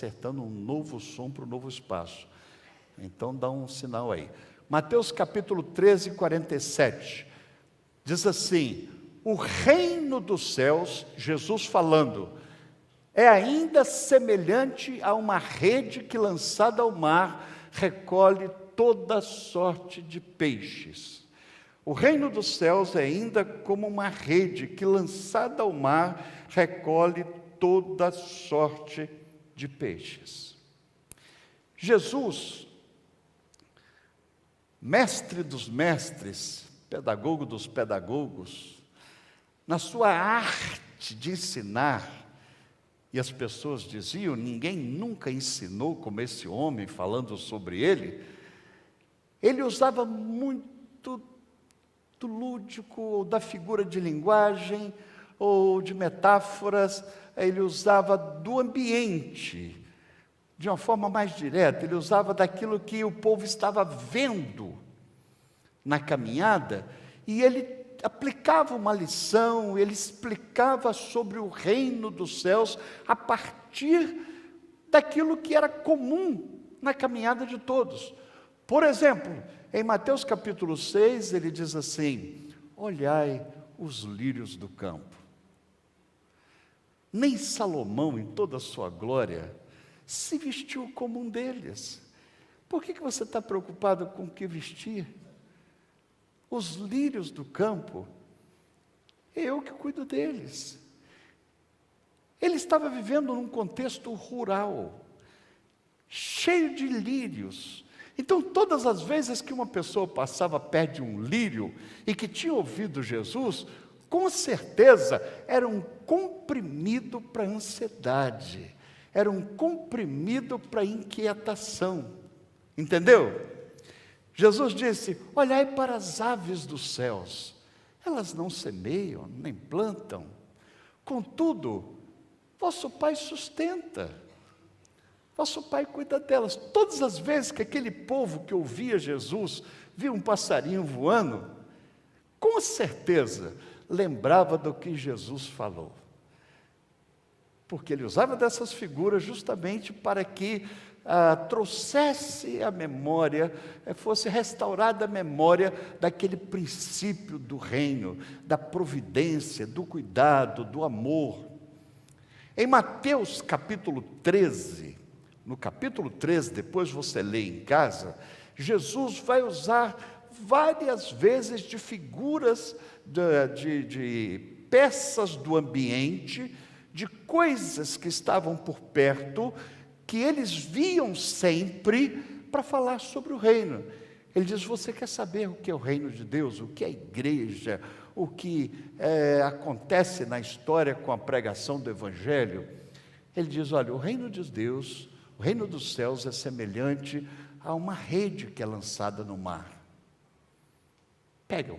acertando um novo som para o novo espaço. Então dá um sinal aí. Mateus capítulo 13, 47. Diz assim: o reino dos céus, Jesus falando, é ainda semelhante a uma rede que, lançada ao mar, recolhe toda sorte de peixes. O reino dos céus é ainda como uma rede que, lançada ao mar, recolhe toda sorte de peixes. Jesus, mestre dos mestres, pedagogo dos pedagogos, na sua arte de ensinar, e as pessoas diziam, ninguém nunca ensinou como esse homem, falando sobre ele usava muito do lúdico, ou da figura de linguagem, ou de metáforas, ele usava do ambiente, de uma forma mais direta, ele usava daquilo que o povo estava vendo na caminhada, e ele aplicava uma lição, ele explicava sobre o reino dos céus, a partir daquilo que era comum na caminhada de todos. Por exemplo, em Mateus capítulo 6, ele diz assim: olhai os lírios do campo. Nem Salomão, em toda a sua glória, se vestiu como um deles. Por que você está preocupado com o que vestir? Os lírios do campo, é eu que cuido deles. Ele estava vivendo num contexto rural, cheio de lírios. Então, todas as vezes que uma pessoa passava perto de um lírio e que tinha ouvido Jesus, com certeza era um comprimido para a ansiedade, era um comprimido para a inquietação. Entendeu? Jesus disse: olhai para as aves dos céus, elas não semeiam, nem plantam, contudo, vosso Pai sustenta, vosso Pai cuida delas. Todas as vezes que aquele povo que ouvia Jesus, via um passarinho voando, com certeza lembrava do que Jesus falou, porque ele usava dessas figuras justamente para que trouxesse a memória, fosse restaurada a memória daquele princípio do reino, da providência, do cuidado, do amor. Em Mateus capítulo 13, no capítulo 13, depois você lê em casa, Jesus vai usar várias vezes de figuras, de peças do ambiente, de coisas que estavam por perto, que eles viam sempre para falar sobre o reino. Ele diz: você quer saber o que é o reino de Deus, o que é a igreja, o que acontece na história com a pregação do evangelho? Ele diz: olha, o reino de Deus, o reino dos céus é semelhante a uma rede que é lançada no mar. Pegam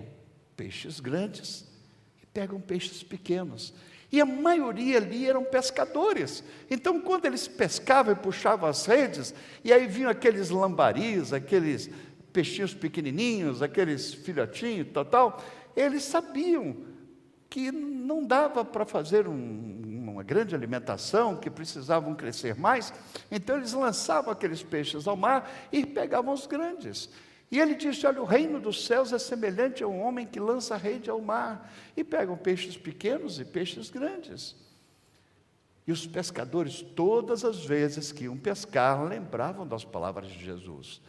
peixes grandes e pegam peixes pequenos. E a maioria ali eram pescadores. Então, quando eles pescavam e puxavam as redes, e aí vinham aqueles lambaris, aqueles peixinhos pequenininhos, aqueles filhotinhos, tal, eles sabiam que não dava para fazer uma grande alimentação, que precisavam crescer mais. Então, eles lançavam aqueles peixes ao mar e pegavam os grandes. E ele disse: olha, o reino dos céus é semelhante a um homem que lança a rede ao mar, e pegam peixes pequenos e peixes grandes. E os pescadores, todas as vezes que iam pescar, lembravam das palavras de Jesus.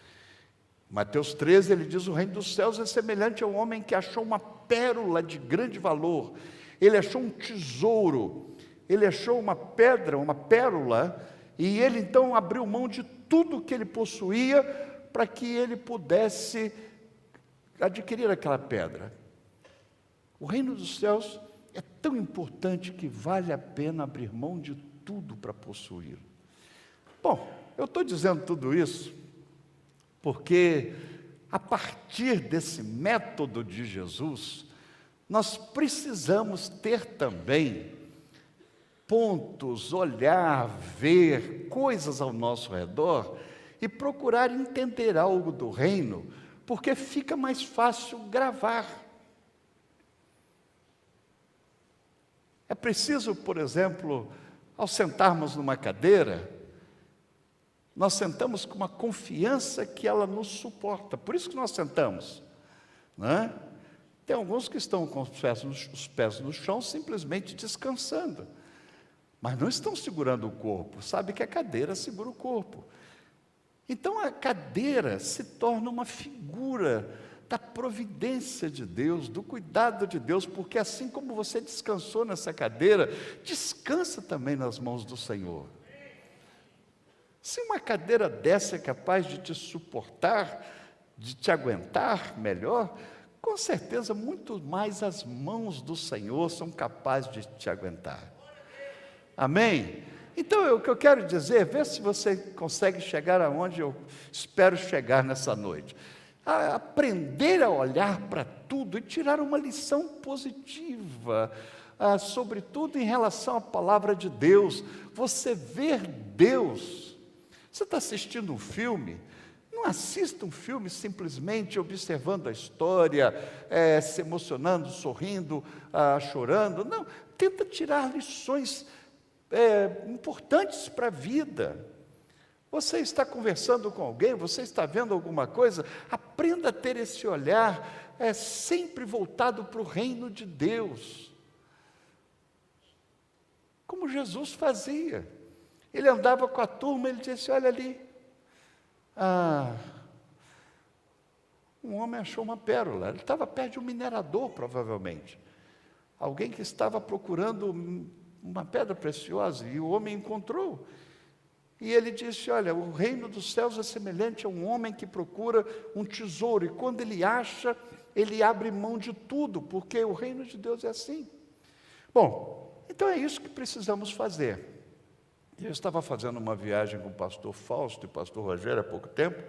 Mateus 13, ele diz: o reino dos céus é semelhante a um homem que achou uma pérola de grande valor. Ele achou um tesouro, ele achou uma pedra, uma pérola, e ele então abriu mão de tudo que ele possuía, para que ele pudesse adquirir aquela pedra. O reino dos céus é tão importante que vale a pena abrir mão de tudo para possuir. Bom, eu estou dizendo tudo isso porque, a partir desse método de Jesus, nós precisamos ter também pontos, olhar, ver coisas ao nosso redor e procurar entender algo do reino, porque fica mais fácil gravar. É preciso, por exemplo, ao sentarmos numa cadeira, Nós sentamos com uma confiança que ela nos suporta. Por isso que nós sentamos, né? Tem alguns que estão com os pés no chão, simplesmente descansando. Mas não estão segurando o corpo. Sabe que a cadeira segura o corpo. Então a cadeira se torna uma figura da providência de Deus, do cuidado de Deus, porque assim como você descansou nessa cadeira, descansa também nas mãos do Senhor. Se uma cadeira dessa é capaz de te suportar, de te aguentar melhor, com certeza muito mais as mãos do Senhor são capazes de te aguentar. Amém? Então, o que eu quero dizer, vê se você consegue chegar aonde eu espero chegar nessa noite. Aprender a olhar para tudo e tirar uma lição positiva, sobretudo em relação à palavra de Deus. Você ver Deus. Você está assistindo um filme? Não assista um filme simplesmente observando a história, se emocionando, sorrindo, chorando. Não, tenta tirar lições importantes para a vida. Você está conversando com alguém, você está vendo alguma coisa, aprenda a ter esse olhar sempre voltado para o reino de Deus. Como Jesus fazia. Ele andava com a turma, ele disse, olha ali, um homem achou uma pérola. Ele estava perto de um minerador, provavelmente. Alguém que estava procurando uma pedra preciosa, e o homem encontrou. E ele disse, olha, o reino dos céus é semelhante a um homem que procura um tesouro, e quando ele acha, ele abre mão de tudo, porque o reino de Deus é assim. Bom, então é isso que precisamos fazer. Eu estava fazendo uma viagem com o pastor Fausto e o pastor Rogério há pouco tempo,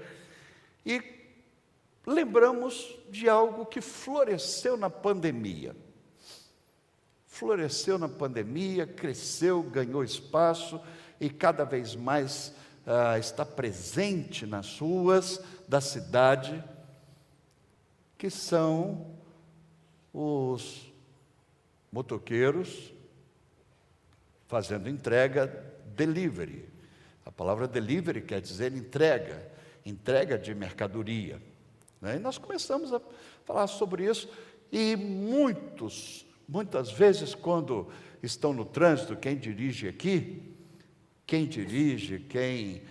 e lembramos de algo que floresceu na pandemia. Floresceu na pandemia, cresceu, ganhou espaço e cada vez mais está presente nas ruas da cidade, que são os motoqueiros fazendo entrega, delivery. A palavra delivery quer dizer entrega de mercadoria, né? E nós começamos a falar sobre isso, e muitas vezes, quando estão no trânsito, quem dirige, quem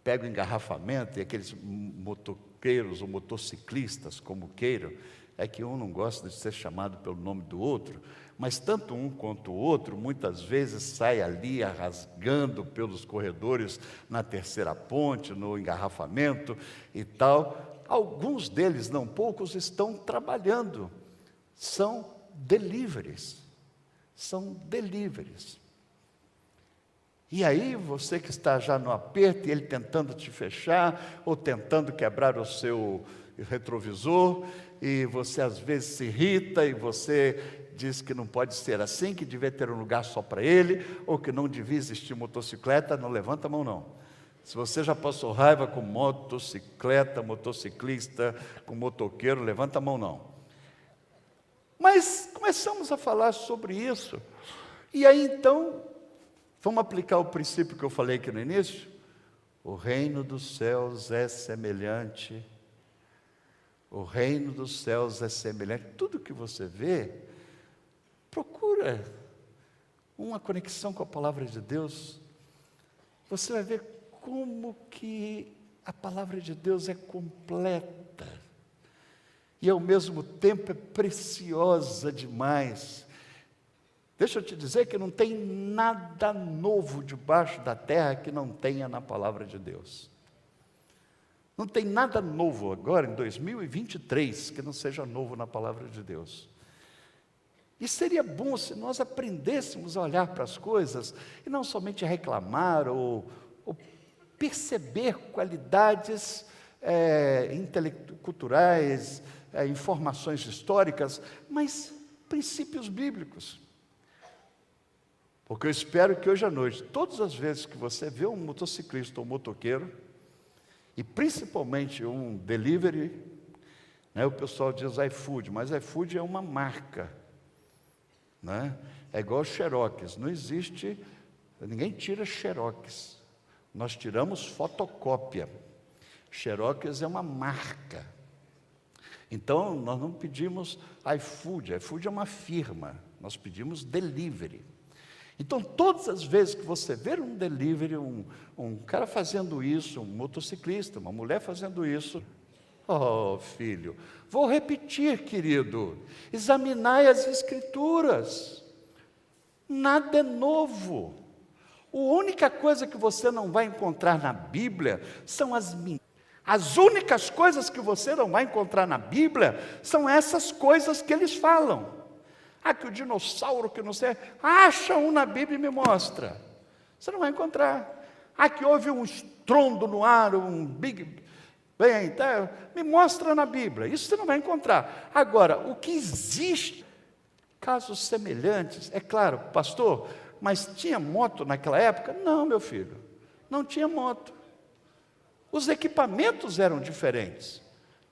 pega o engarrafamento, e aqueles motoqueiros ou motociclistas, como queiram, é que um não gosta de ser chamado pelo nome do outro, mas tanto um quanto o outro, muitas vezes sai ali rasgando pelos corredores, na terceira ponte, no engarrafamento e tal. Alguns deles, não poucos, estão trabalhando, são deliveries. E aí, você que está já no aperto, e ele tentando te fechar, ou tentando quebrar o seu retrovisor, e você às vezes se irrita, e você diz que não pode ser assim, que devia ter um lugar só para ele, ou que não devia existir motocicleta, não levanta a mão não. Se você já passou raiva com motocicleta, motociclista, com motoqueiro, levanta a mão não. Mas começamos a falar sobre isso, e aí então, vamos aplicar o princípio que eu falei aqui no início? O reino dos céus é semelhante, tudo que você vê, procura uma conexão com a palavra de Deus, você vai ver como que a palavra de Deus é completa, e ao mesmo tempo é preciosa demais. Deixa eu te dizer que não tem nada novo debaixo da terra que não tenha na palavra de Deus. Não tem nada novo agora, em 2023, que não seja novo na palavra de Deus. E seria bom se nós aprendêssemos a olhar para as coisas, e não somente reclamar, ou perceber qualidades culturais, informações históricas, mas princípios bíblicos. Porque eu espero que hoje à noite, todas as vezes que você vê um motociclista ou um motoqueiro, e principalmente um delivery, né, o pessoal diz iFood, mas iFood é uma marca, né? É igual Xerox, não existe, ninguém tira Xerox. Nós tiramos fotocópia. Xerox é uma marca. Então, nós não pedimos iFood. iFood é uma firma. Nós pedimos delivery. Então, todas as vezes que você ver um delivery, um cara fazendo isso, um motociclista, uma mulher fazendo isso, oh, filho, vou repetir, querido, examinai as Escrituras. Nada é novo. A única coisa que você não vai encontrar na Bíblia são as mentiras. As únicas coisas que você não vai encontrar na Bíblia são essas coisas que eles falam. Que o dinossauro, que não sei, acha um na Bíblia e me mostra. Você não vai encontrar. Que houve um estrondo no ar, um big bang, tá? Me mostra na Bíblia. Isso você não vai encontrar. Agora, o que existe, casos semelhantes, é claro, pastor, mas tinha moto naquela época? Não, meu filho, não tinha moto. Os equipamentos eram diferentes,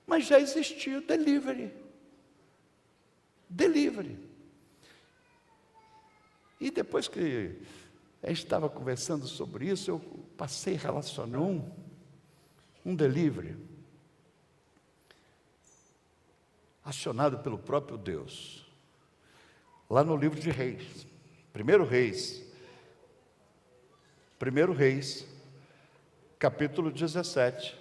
mas já existia o delivery. Delivery. E depois que a gente estava conversando sobre isso, eu passei relacionando um delivery, acionado pelo próprio Deus, lá no livro de Reis, 1 Reis, capítulo 17,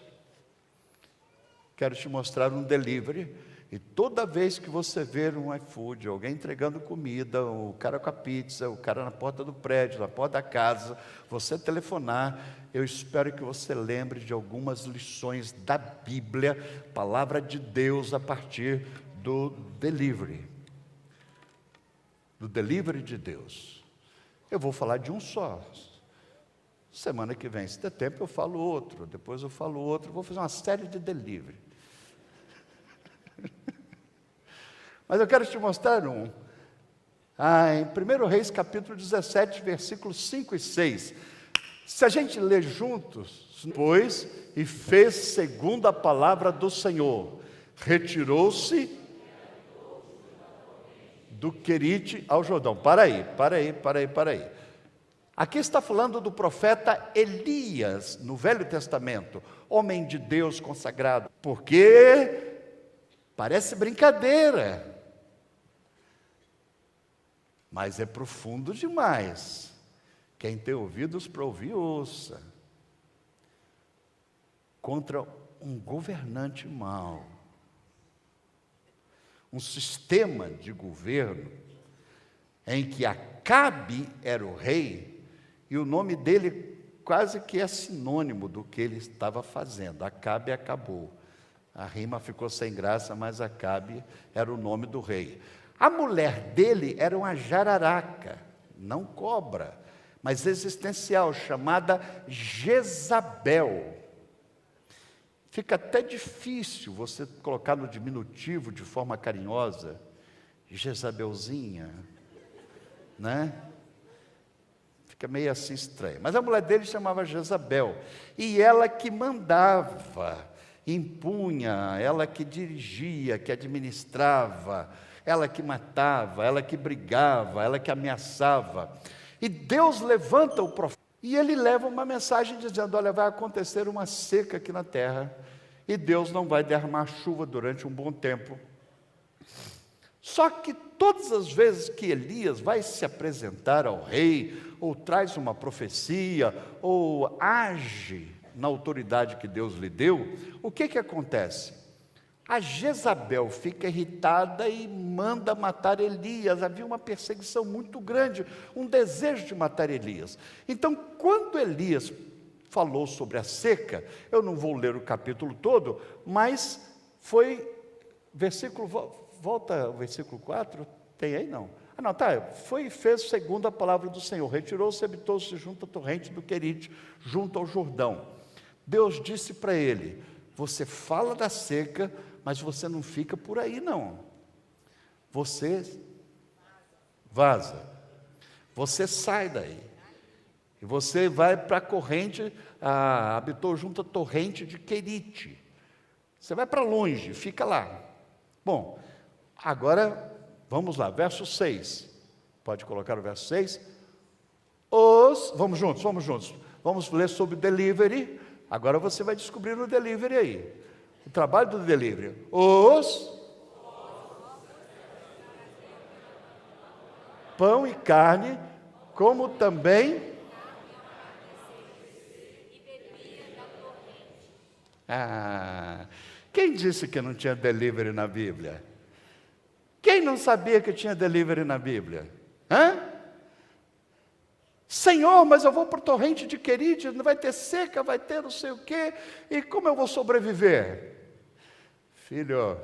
quero te mostrar um delivery. E toda vez que você ver um iFood, alguém entregando comida, o cara com a pizza, o cara na porta do prédio, na porta da casa, você telefonar, eu espero que você lembre de algumas lições da Bíblia, palavra de Deus, a partir do delivery de Deus. Eu vou falar de um só. Semana que vem, se der tempo, eu falo outro, depois eu falo outro, vou fazer uma série de delivery. Mas eu quero te mostrar em 1 Reis capítulo 17, versículos 5 e 6. Se a gente ler juntos, pois, e fez segundo a palavra do Senhor, retirou-se do Querite ao Jordão. Para aí. Aqui está falando do profeta Elias, no Velho Testamento, homem de Deus consagrado, porque parece brincadeira, mas é profundo demais. Quem tem ouvidos para ouvir, ouça. Contra um governante mau, um sistema de governo em que Acabe era o rei, e o nome dele quase que é sinônimo do que ele estava fazendo. Acabe acabou. A rima ficou sem graça, mas Acabe era o nome do rei. A mulher dele era uma jararaca, não cobra, mas existencial, chamada Jezabel. Fica até difícil você colocar no diminutivo de forma carinhosa, Jezabelzinha, né? Fica meio assim estranho. Mas a mulher dele chamava Jezabel, e ela que mandava, impunha, ela que dirigia, que administrava, ela que matava, ela que brigava, ela que ameaçava. E Deus levanta o profeta, e ele leva uma mensagem dizendo: olha, vai acontecer uma seca aqui na terra, e Deus não vai derramar chuva durante um bom tempo. Só que todas as vezes que Elias vai se apresentar ao rei, ou traz uma profecia, ou age na autoridade que Deus lhe deu, o que acontece? A Jezabel fica irritada e manda matar Elias. Havia uma perseguição muito grande, um desejo de matar Elias. Então, quando Elias falou sobre a seca, eu não vou ler o capítulo todo, mas foi versículo, volta ao versículo 4, tem aí não? Foi e fez segundo a palavra do Senhor, retirou-se e habitou-se junto à torrente do Querite, junto ao Jordão. Deus disse para ele: você fala da seca, mas você não fica por aí não, você vaza, você sai daí, e você vai para a corrente, habitou junto à torrente de Querite, você vai para longe, fica lá. Bom, agora vamos lá, verso 6, pode colocar o verso 6, vamos juntos, vamos ler sobre delivery. Agora você vai descobrir o delivery aí. O trabalho do delivery. Os pão e carne, como também quem disse que não tinha delivery na Bíblia? Quem não sabia que tinha delivery na Bíblia? Senhor, mas eu vou para o torrente de Querite, não vai ter seca, vai ter não sei o quê, e como eu vou sobreviver? Filho,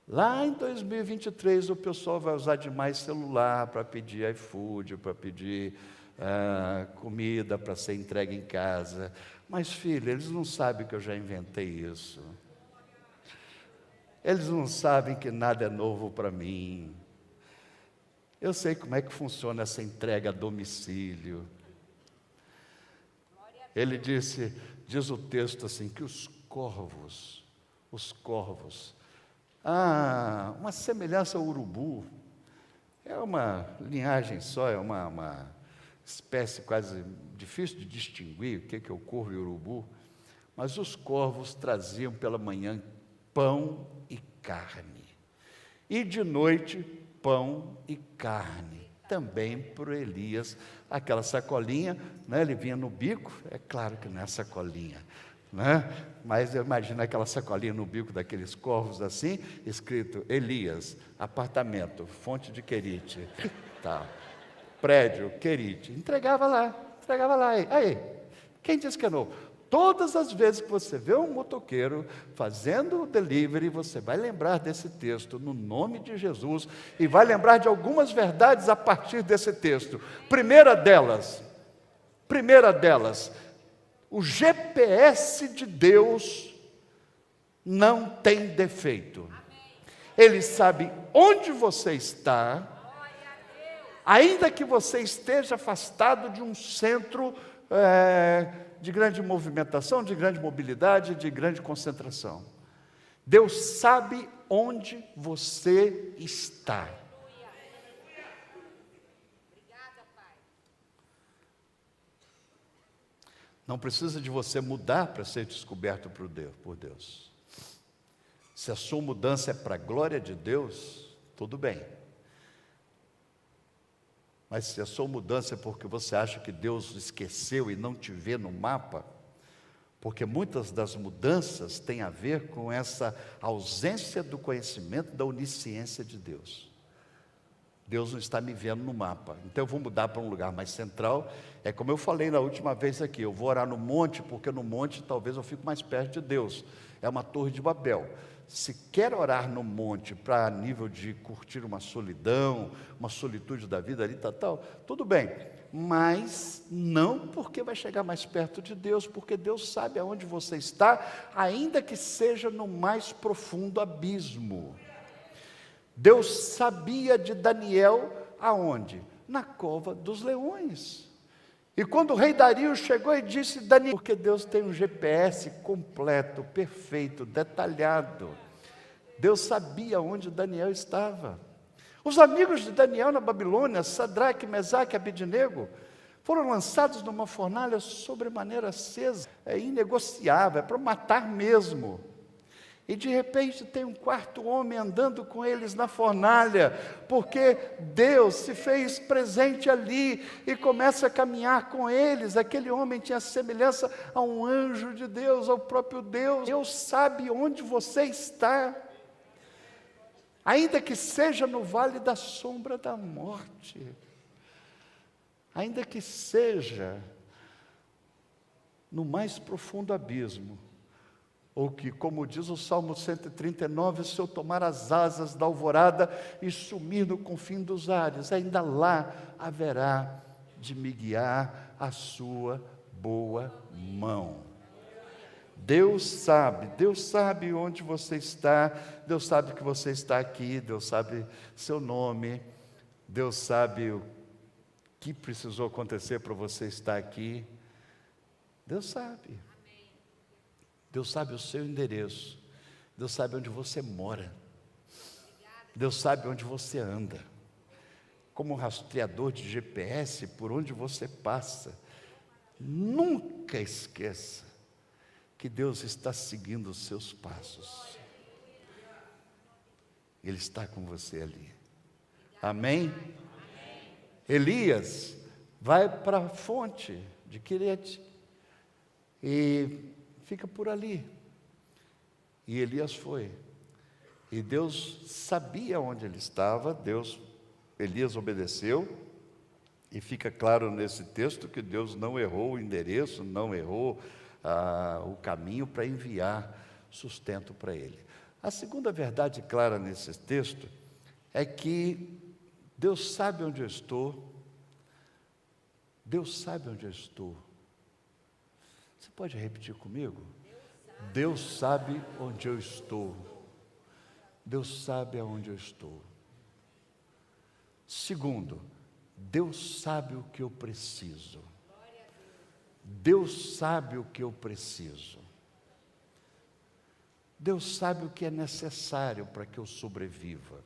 lá em 2023 o pessoal vai usar demais celular para pedir iFood, para pedir comida para ser entregue em casa. Mas, filho, eles não sabem que eu já inventei isso. Eles não sabem que nada é novo para mim. Eu sei como é que funciona essa entrega a domicílio. Ele diz o texto assim, que os corvos, uma semelhança ao urubu, é uma linhagem só, é uma espécie quase difícil de distinguir o que é o corvo e o urubu, mas os corvos traziam pela manhã pão e carne, e de noite pão e carne, também para Elias, aquela sacolinha, né, ele vinha no bico, é claro que não é sacolinha, né, mas eu imagino aquela sacolinha no bico daqueles corvos assim, escrito Elias, apartamento, fonte de Querite, tá. Prédio, Querite, entregava lá, aí, quem disse que é novo? Todas as vezes que você vê um motoqueiro fazendo o delivery, você vai lembrar desse texto, no nome de Jesus, e vai lembrar de algumas verdades a partir desse texto. Primeira delas, o GPS de Deus não tem defeito. Ele sabe onde você está, ainda que você esteja afastado de um centro de grande movimentação, de grande mobilidade, de grande concentração. Deus sabe onde você está. Obrigada, Pai. Não precisa de você mudar para ser descoberto por Deus. Se a sua mudança é para a glória de Deus, tudo bem. Mas se a sua mudança é porque você acha que Deus esqueceu e não te vê no mapa, porque muitas das mudanças têm a ver com essa ausência do conhecimento da onisciência de Deus. Deus não está me vendo no mapa, então eu vou mudar para um lugar mais central. É como eu falei na última vez aqui, eu vou orar no monte, porque no monte talvez eu fique mais perto de Deus. É uma torre de Babel. Se quer orar no monte para nível de curtir uma solidão, uma solitude da vida ali, tal, tudo bem, mas não porque vai chegar mais perto de Deus, porque Deus sabe aonde você está, ainda que seja no mais profundo abismo. Deus sabia de Daniel aonde? Na cova dos leões. E quando o rei Dario chegou e disse, Daniel, porque Deus tem um GPS completo, perfeito, detalhado. Deus sabia onde Daniel estava. Os amigos de Daniel na Babilônia, Sadraque, Mesaque e Abednego, foram lançados numa fornalha sobremaneira acesa, inegociável, é para matar mesmo. E de repente tem um quarto homem andando com eles na fornalha, porque Deus se fez presente ali e começa a caminhar com eles. Aquele homem tinha semelhança a um anjo de Deus, ao próprio Deus. Deus sabe onde você está, ainda que seja no vale da sombra da morte, ainda que seja no mais profundo abismo, ou que, como diz o Salmo 139, se eu tomar as asas da alvorada e sumir no confim dos ares, ainda lá haverá de me guiar a sua boa mão. Deus sabe onde você está, Deus sabe que você está aqui, Deus sabe seu nome, Deus sabe o que precisou acontecer para você estar aqui, Deus sabe. Deus sabe o seu endereço, Deus sabe onde você mora, Deus sabe onde você anda, como um rastreador de GPS, por onde você passa, nunca esqueça que Deus está seguindo os seus passos. Ele está com você ali. Amém? Elias vai para a fonte de Querete e fica por ali. E Elias foi. E Deus sabia onde ele estava, Elias obedeceu, e fica claro nesse texto que Deus não errou o endereço, não errou o caminho para enviar sustento para ele. A segunda verdade clara nesse texto é que Deus sabe onde eu estou. Deus sabe onde eu estou. Você pode repetir comigo? Deus sabe onde eu estou. Deus sabe aonde eu estou. Segundo, Deus sabe o que eu preciso. Deus sabe o que eu preciso. Deus sabe o que é necessário para que eu sobreviva.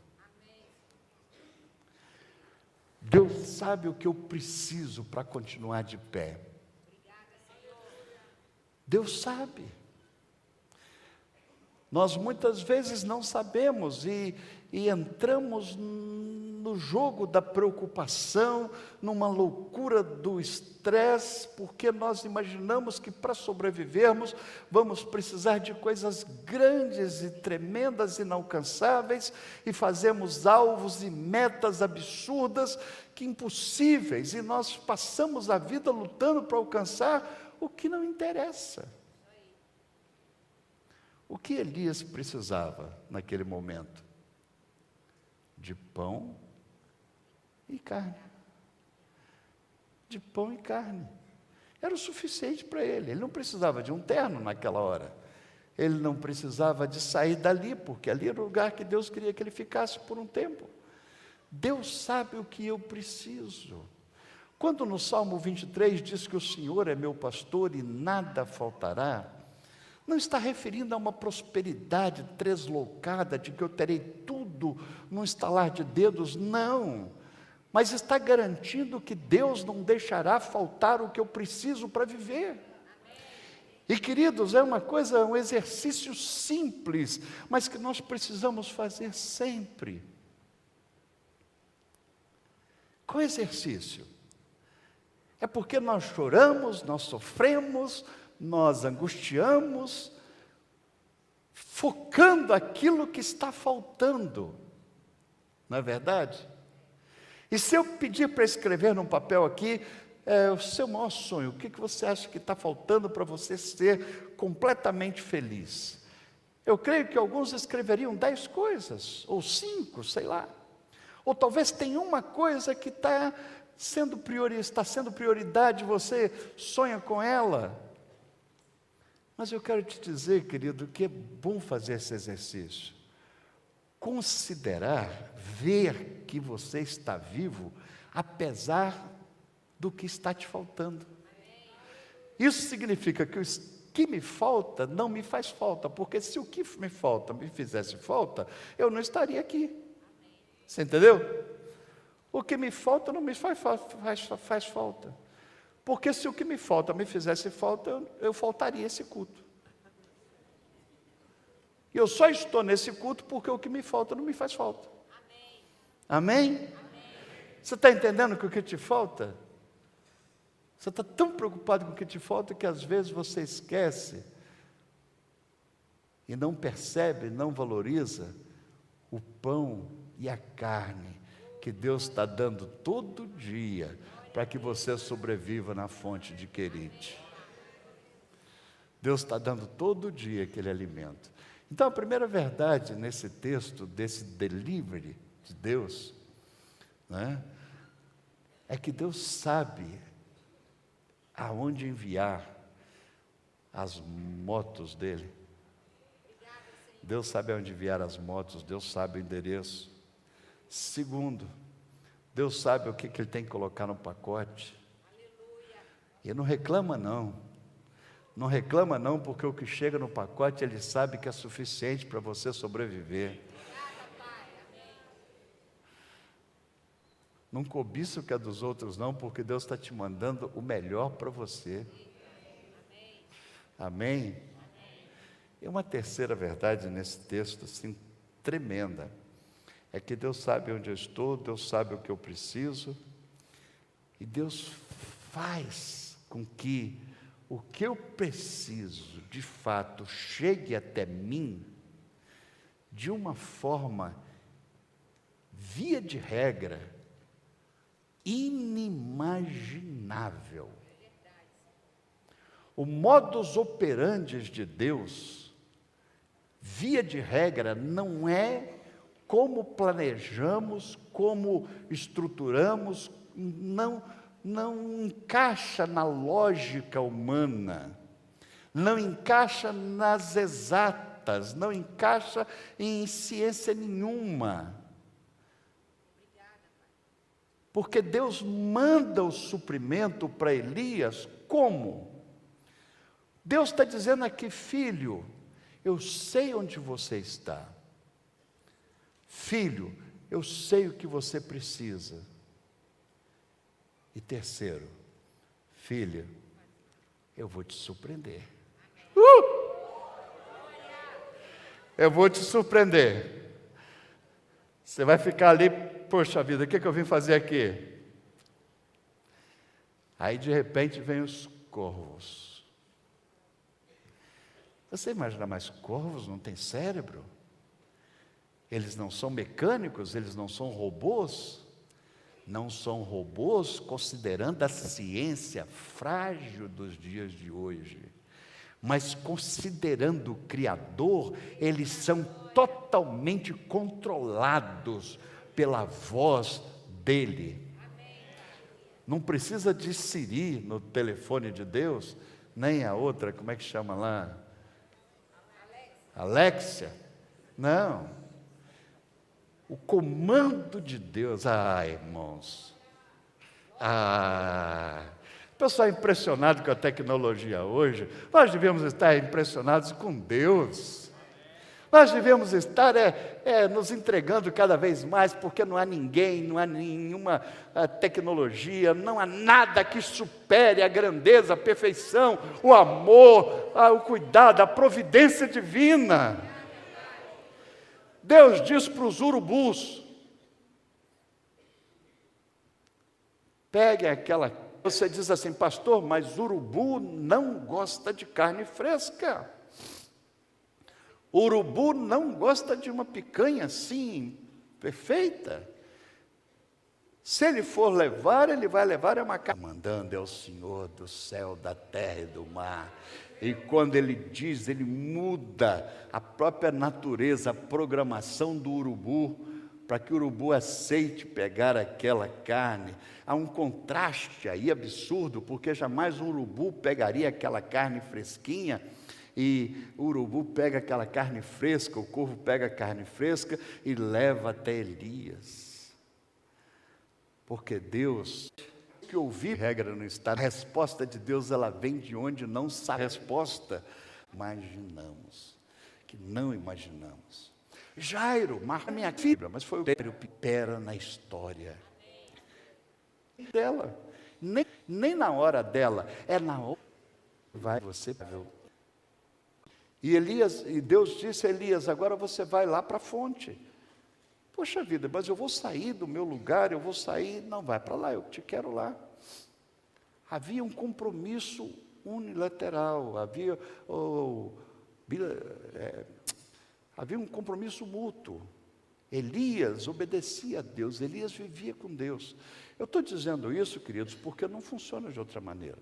Deus sabe o que eu preciso para continuar de pé. Deus sabe. Nós muitas vezes não sabemos e entramos no jogo da preocupação, numa loucura do estresse, porque nós imaginamos que para sobrevivermos vamos precisar de coisas grandes e tremendas, inalcançáveis, e fazemos alvos e metas absurdas, que impossíveis, e nós passamos a vida lutando para alcançar o que não interessa. O que Elias precisava naquele momento? De pão e carne. De pão e carne. Era o suficiente para ele. Ele não precisava de um terno naquela hora. Ele não precisava de sair dali, porque ali era o lugar que Deus queria que ele ficasse por um tempo. Deus sabe o que eu preciso. Quando no Salmo 23 diz que o Senhor é meu pastor e nada faltará, não está referindo a uma prosperidade tresloucada, de que eu terei tudo num estalar de dedos, não. Mas está garantindo que Deus não deixará faltar o que eu preciso para viver. E queridos, é um exercício simples, mas que nós precisamos fazer sempre. Qual exercício? É porque nós choramos, nós sofremos, nós angustiamos, focando aquilo que está faltando, não é verdade? E se eu pedir para escrever num papel aqui, o seu maior sonho, o que você acha que está faltando para você ser completamente feliz? Eu creio que alguns escreveriam 10 coisas, ou 5, sei lá. Ou talvez tenha uma coisa que está sendo prioridade, você sonha com ela. Mas eu quero te dizer, querido, que é bom fazer esse exercício. Considerar, ver que você está vivo, apesar do que está te faltando. Isso significa que o que me falta não me faz falta, porque se o que me falta me fizesse falta, eu não estaria aqui. Você entendeu? O que me falta não me faz falta. Porque se o que me falta me fizesse falta, eu faltaria esse culto. E eu só estou nesse culto porque o que me falta não me faz falta. Amém? Amém? Você está entendendo que o que te falta? Você está tão preocupado com o que te falta que às vezes você esquece e não percebe, não valoriza o pão e a carne que Deus está dando todo dia para que você sobreviva na fonte de Querite. Deus está dando todo dia aquele alimento. Então, a primeira verdade nesse texto, desse delivery de Deus, né, é que Deus sabe aonde enviar as motos dele. Deus sabe aonde enviar as motos, Deus sabe o endereço. Segundo, Deus sabe o que Ele tem que colocar no pacote. E não reclama não. Não reclama não, porque o que chega no pacote Ele sabe que é suficiente para você sobreviver. Não cobiça o que é dos outros não, porque Deus está te mandando o melhor para você. Amém? E uma terceira verdade nesse texto, assim, tremenda, é que Deus sabe onde eu estou, Deus sabe o que eu preciso, e Deus faz com que o que eu preciso, de fato, chegue até mim de uma forma, via de regra, inimaginável. O modus operandi de Deus, via de regra, não é como planejamos, como estruturamos, não encaixa na lógica humana, não encaixa nas exatas, não encaixa em ciência nenhuma. Porque Deus manda o suprimento para Elias como? Deus está dizendo aqui, filho, eu sei onde você está. Filho, eu sei o que você precisa. E terceiro, filha, eu vou te surpreender. Eu vou te surpreender. Você vai ficar ali, poxa vida, o que eu vim fazer aqui? Aí de repente vem os corvos. Você imagina, mas corvos não têm cérebro? Eles não são mecânicos, eles não são robôs? Não são robôs, considerando a ciência frágil dos dias de hoje. Mas considerando o Criador, eles são totalmente controlados pela voz dele. Não precisa de Siri no telefone de Deus, nem a outra, como é que chama lá? Alexia. Não. O comando de Deus, irmãos. O pessoal é impressionado com a tecnologia hoje. Nós devemos estar impressionados com Deus. Nós devemos estar nos entregando cada vez mais, porque não há ninguém, não há nenhuma tecnologia, não há nada que supere a grandeza, a perfeição, o amor, o cuidado, a providência divina. Deus diz para os urubus, pegue aquela... Você diz assim, pastor, mas urubu não gosta de carne fresca. Urubu não gosta de uma picanha assim, perfeita. Se ele for levar, ele vai levar uma carne. Mandando é o Senhor do céu, da terra e do mar. E quando ele diz, ele muda a própria natureza, a programação do urubu, para que o urubu aceite pegar aquela carne. Há um contraste aí absurdo, porque jamais um urubu pegaria aquela carne fresquinha, e o urubu pega aquela carne fresca, o corvo pega a carne fresca e leva até Elias. Porque Deus, que ouvir regra no estado, a resposta de Deus, ela vem de onde não sabe. A resposta, que não imaginamos. Jairo, marca minha fibra, mas foi o pera na história dela. Nem na hora dela, é na hora vai você ver. E Deus disse a Elias, agora você vai lá para a fonte. Poxa vida, mas eu vou sair do meu lugar, não vai para lá, eu te quero lá. Havia um compromisso unilateral, havia um compromisso mútuo. Elias obedecia a Deus, Elias vivia com Deus. Eu estou dizendo isso, queridos, porque não funciona de outra maneira.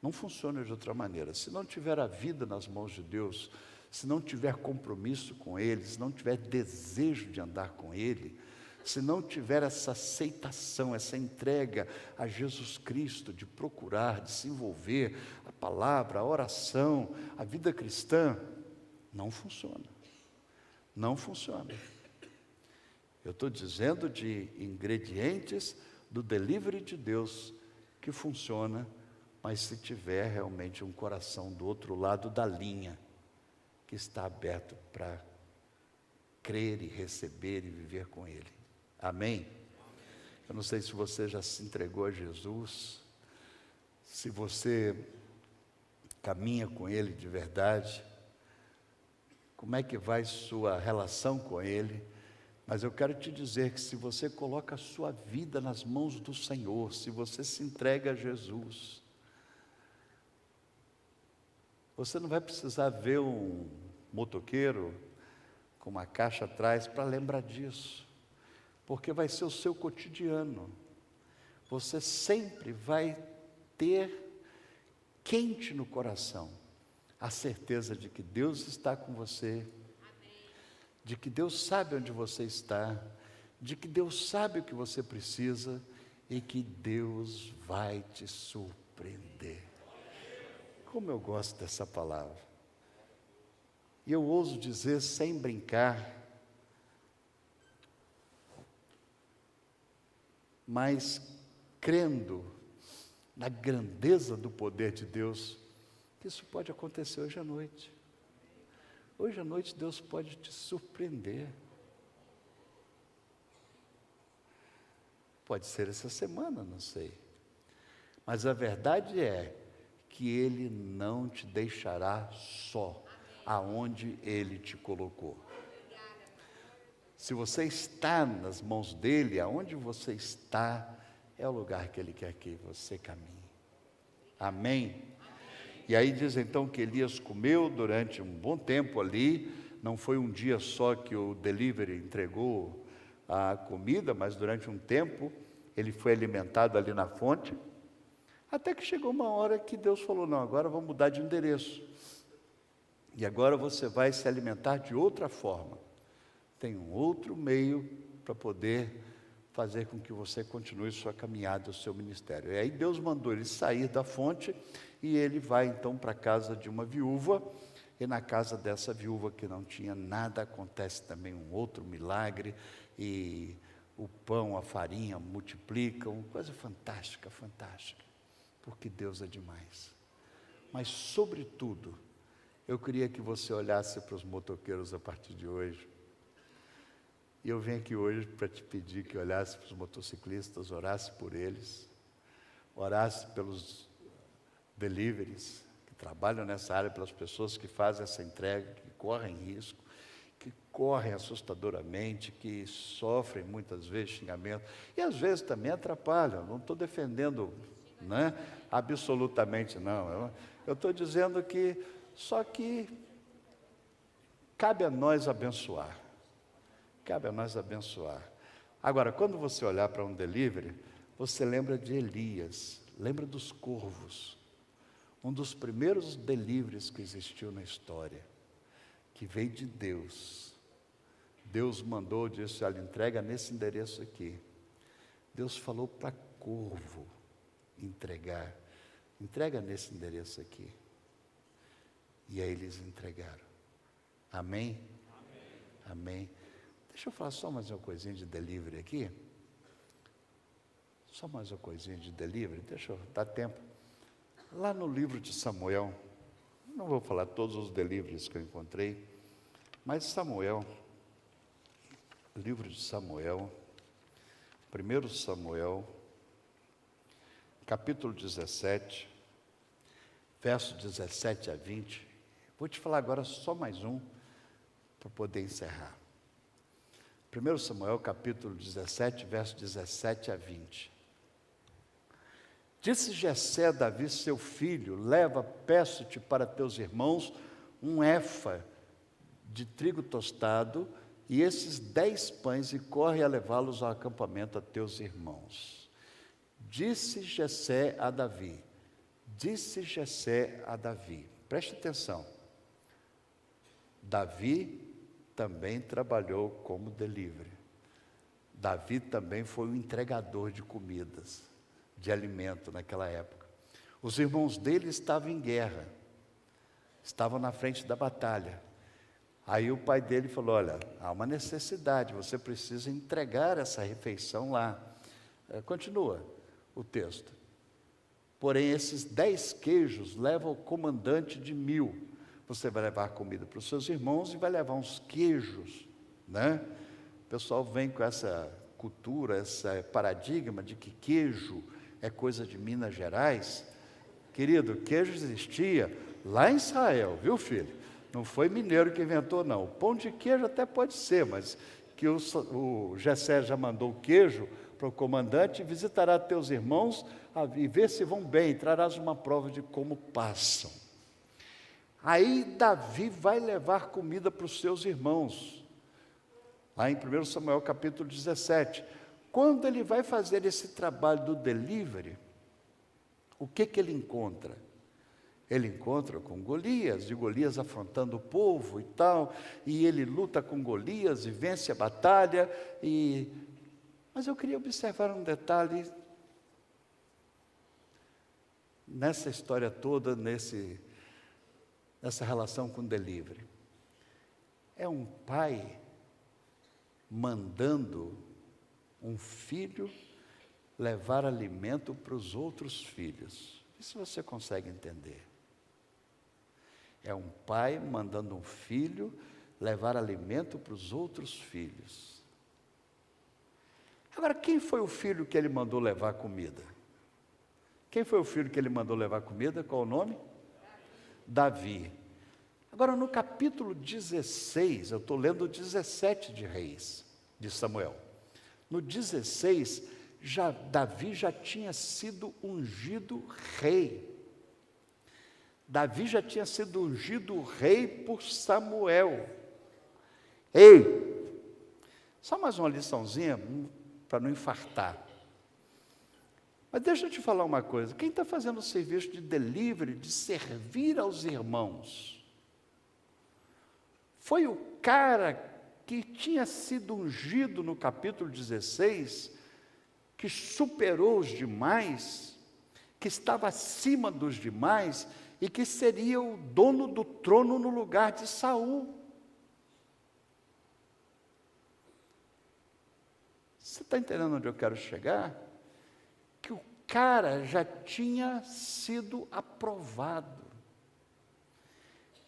Não funciona de outra maneira. Se não tiver a vida nas mãos de Deus, se não tiver compromisso com Ele, se não tiver desejo de andar com Ele, se não tiver essa aceitação, essa entrega a Jesus Cristo, de procurar, de se envolver, a palavra, a oração, a vida cristã, não funciona. Não funciona. Eu estou dizendo de ingredientes do delivery de Deus que funciona, mas se tiver realmente um coração do outro lado da linha, que está aberto para crer e receber e viver com Ele. Amém? Eu não sei se você já se entregou a Jesus, se você caminha com Ele de verdade, como é que vai sua relação com Ele, mas eu quero te dizer que se você coloca a sua vida nas mãos do Senhor, se você se entrega a Jesus, você não vai precisar ver um motoqueiro com uma caixa atrás para lembrar disso, porque vai ser o seu cotidiano. Você sempre vai ter quente no coração a certeza de que Deus está com você, de que Deus sabe onde você está, de que Deus sabe o que você precisa e que Deus vai te surpreender. Como eu gosto dessa palavra. E eu ouso dizer sem brincar, mas crendo na grandeza do poder de Deus, que isso pode acontecer hoje à noite. Hoje à noite Deus pode te surpreender. Pode ser essa semana, não sei. Mas a verdade é que Ele não te deixará só aonde Ele te colocou. Se você está nas mãos dEle, aonde você está, é o lugar que Ele quer que você caminhe. Amém? E aí diz então que Elias comeu durante um bom tempo ali, não foi um dia só que o delivery entregou a comida, mas durante um tempo ele foi alimentado ali na fonte, até que chegou uma hora que Deus falou, não, agora vamos mudar de endereço, e agora você vai se alimentar de outra forma, tem um outro meio para poder fazer com que você continue sua caminhada, o seu ministério. E aí Deus mandou ele sair da fonte, e ele vai então para a casa de uma viúva, e na casa dessa viúva que não tinha nada, acontece também um outro milagre, e o pão, a farinha multiplicam, coisa fantástica, fantástica, porque Deus é demais. Mas sobretudo, eu queria que você olhasse para os motoqueiros a partir de hoje, e eu venho aqui hoje para te pedir que olhasse para os motociclistas, orasse por eles, orasse pelos deliveries, que trabalham nessa área, pelas pessoas que fazem essa entrega, que correm risco, que correm assustadoramente, que sofrem muitas vezes xingamento, e às vezes também atrapalham, não estou defendendo, né, absolutamente não, eu estou dizendo que, só que cabe a nós abençoar. Cabe a nós abençoar. Agora, quando você olhar para um delivery, você lembra de Elias, lembra dos corvos, um dos primeiros deliveries que existiu na história, que veio de Deus. Deus mandou, disse, olha, entrega nesse endereço aqui. Deus falou para corvo entregar, entrega nesse endereço aqui. E aí eles entregaram. Amém? Amém. Deixa eu falar só mais uma coisinha de delivery aqui. Só mais uma coisinha de delivery, deixa eu dar tempo. Lá no livro de Samuel, não vou falar todos os deliveries que eu encontrei, mas Samuel, livro de Samuel, 1 Samuel, capítulo 17, verso 17 a 20. Vou te falar agora só mais um, para poder encerrar. 1 Samuel capítulo 17, verso 17 a 20. Disse Jessé a Davi, seu filho, leva, peço-te para teus irmãos, um éfa de trigo tostado, e esses 10 pães, e corre a levá-los ao acampamento a teus irmãos. Disse Jessé a Davi, preste atenção, Davi também trabalhou como delivery. Davi também foi um entregador de comidas, de alimento naquela época. Os irmãos dele estavam em guerra, estavam na frente da batalha. Aí o pai dele falou, olha, há uma necessidade, você precisa entregar essa refeição lá. Continua o texto. Porém, esses 10 queijos levam o comandante de 1000. Você vai levar comida para os seus irmãos e vai levar uns queijos, né? O pessoal vem com cultura, esse paradigma de que queijo é coisa de Minas Gerais. Querido, queijo existia lá em Israel, viu, filho? Não foi mineiro que inventou, não. O pão de queijo até pode ser, mas que o Jessé já mandou o queijo para o comandante: visitará teus irmãos e ver se vão bem, trarás uma prova de como passam. Aí Davi vai levar comida para os seus irmãos, lá em 1 Samuel capítulo 17. Quando ele vai fazer esse trabalho do delivery, o que ele encontra? Ele encontra com Golias, e Golias afrontando o povo e tal, e ele luta com Golias e vence a batalha. Mas eu queria observar um detalhe nessa história toda, nessa relação com o delivery. É um pai mandando um filho levar alimento para os outros filhos. Isso você consegue entender. É um pai mandando um filho levar alimento para os outros filhos. Agora, quem foi o filho que ele mandou levar comida? Quem foi o filho que ele mandou levar comida? Qual o nome? Davi. Agora, no capítulo 16, eu estou lendo o 17 de Reis, de Samuel. No 16, Davi já tinha sido ungido rei. Davi já tinha sido ungido rei por Samuel. Ei, só mais uma liçãozinha para não infartar. Mas deixa eu te falar uma coisa: quem está fazendo o serviço de delivery, de servir aos irmãos, foi o cara que tinha sido ungido no capítulo 16, que superou os demais, que estava acima dos demais, e que seria o dono do trono no lugar de Saul. Você está entendendo onde eu quero chegar? Que o cara já tinha sido aprovado.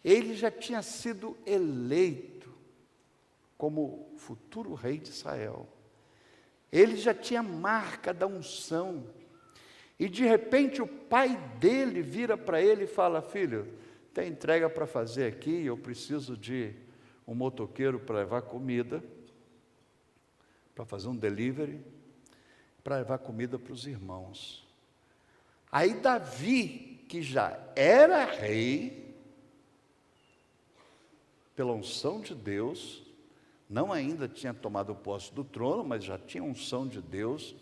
Ele já tinha sido eleito como futuro rei de Israel. Ele já tinha marca da unção. E de repente o pai dele vira para ele e fala: filho, tem entrega para fazer aqui, eu preciso de um motoqueiro para levar comida, para fazer um delivery, para levar comida para os irmãos. Aí Davi, que já era rei, pela unção de Deus, não ainda tinha tomado posse do trono, mas já tinha unção de Deus,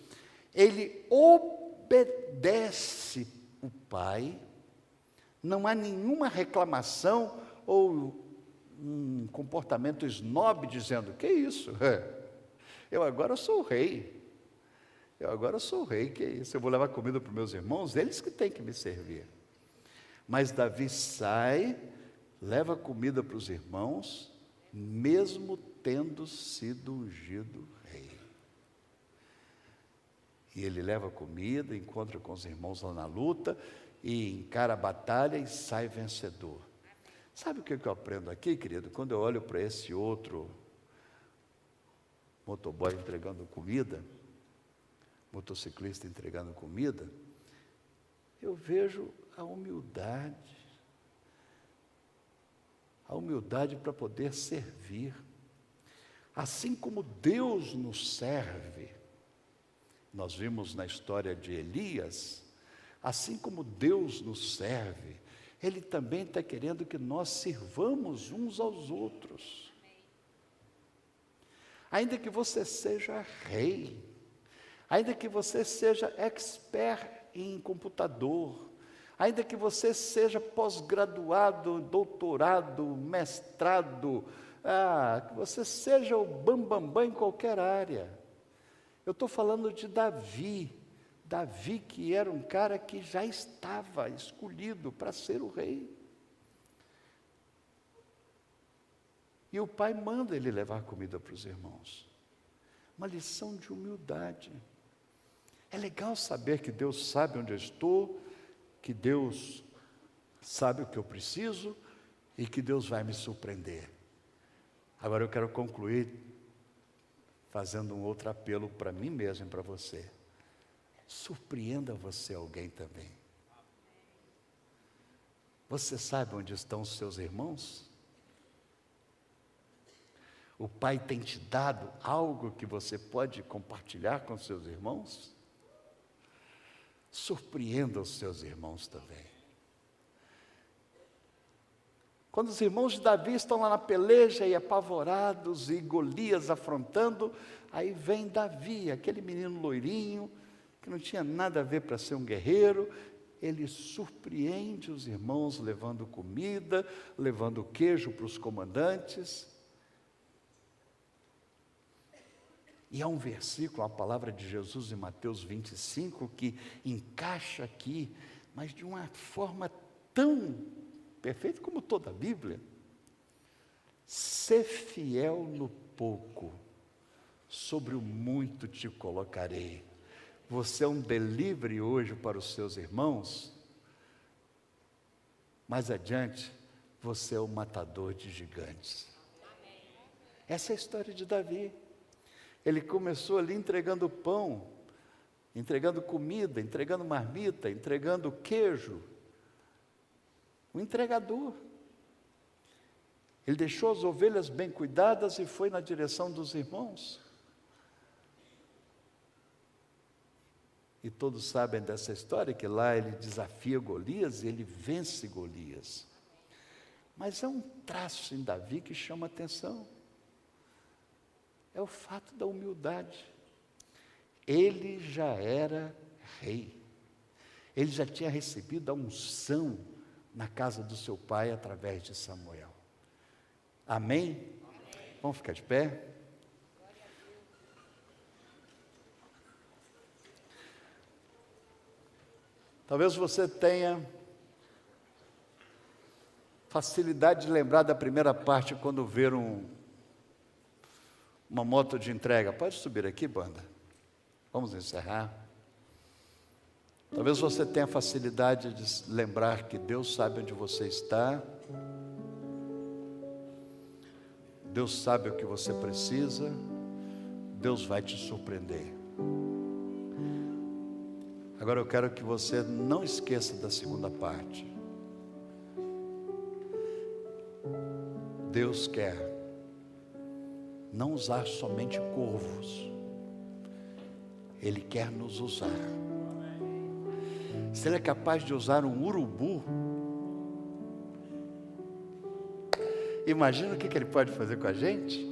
ele obedece o pai, não há nenhuma reclamação ou um comportamento snob dizendo: que isso? Eu agora sou o rei, que isso? Eu vou levar comida para os meus irmãos, eles que têm que me servir. Mas Davi sai, leva comida para os irmãos, mesmo tendo sido ungido rei. E ele leva comida, encontra com os irmãos lá na luta, e encara a batalha e sai vencedor. Sabe o que eu aprendo aqui, querido? Quando eu olho para esse outro motoboy entregando comida, motociclista entregando comida, eu vejo a humildade para poder servir. Assim como Deus nos serve, nós vimos na história de Elias, assim como Deus nos serve, Ele também está querendo que nós sirvamos uns aos outros. Ainda que você seja rei, ainda que você seja expert em computador, ainda que você seja pós-graduado, doutorado, mestrado, que você seja o bambambam em qualquer área. Eu estou falando de Davi, que era um cara que já estava escolhido para ser o rei. E o pai manda ele levar comida para os irmãos. Uma lição de humildade. É legal saber que Deus sabe onde eu estou, que Deus sabe o que eu preciso e que Deus vai me surpreender. Agora eu quero concluir fazendo um outro apelo para mim mesmo e para você. Surpreenda você alguém também. Você sabe onde estão os seus irmãos? O Pai tem te dado algo que você pode compartilhar com seus irmãos? Surpreenda os seus irmãos também. Quando os irmãos de Davi estão lá na peleja e apavorados, e Golias afrontando, aí vem Davi, aquele menino loirinho, que não tinha nada a ver para ser um guerreiro, ele surpreende os irmãos levando comida, levando queijo para os comandantes. E há um versículo, a palavra de Jesus em Mateus 25, que encaixa aqui, mas de uma forma tão perfeita como toda a Bíblia. Sê fiel no pouco, sobre o muito te colocarei. Você é um delivery hoje para os seus irmãos, mais adiante, você é o matador de gigantes. Essa é a história de Davi. Ele começou ali entregando pão, entregando comida, entregando marmita, entregando queijo. O entregador. Ele deixou as ovelhas bem cuidadas e foi na direção dos irmãos. E todos sabem dessa história, que lá ele desafia Golias e ele vence Golias. Mas é um traço em Davi que chama atenção. É o fato da humildade. Ele já era rei. Ele já tinha recebido a unção na casa do seu pai através de Samuel. Amém? Amém. Vamos ficar de pé? Talvez você tenha facilidade de lembrar da primeira parte quando ver uma moto de entrega. Pode subir aqui, banda? Vamos encerrar. Talvez você tenha facilidade de lembrar que Deus sabe onde você está. Deus sabe o que você precisa. Deus vai te surpreender. Agora eu quero que você não esqueça da segunda parte. Deus quer não usar somente corvos. Ele quer nos usar. Se Ele é capaz de usar um urubu, imagina o que Ele pode fazer com a gente.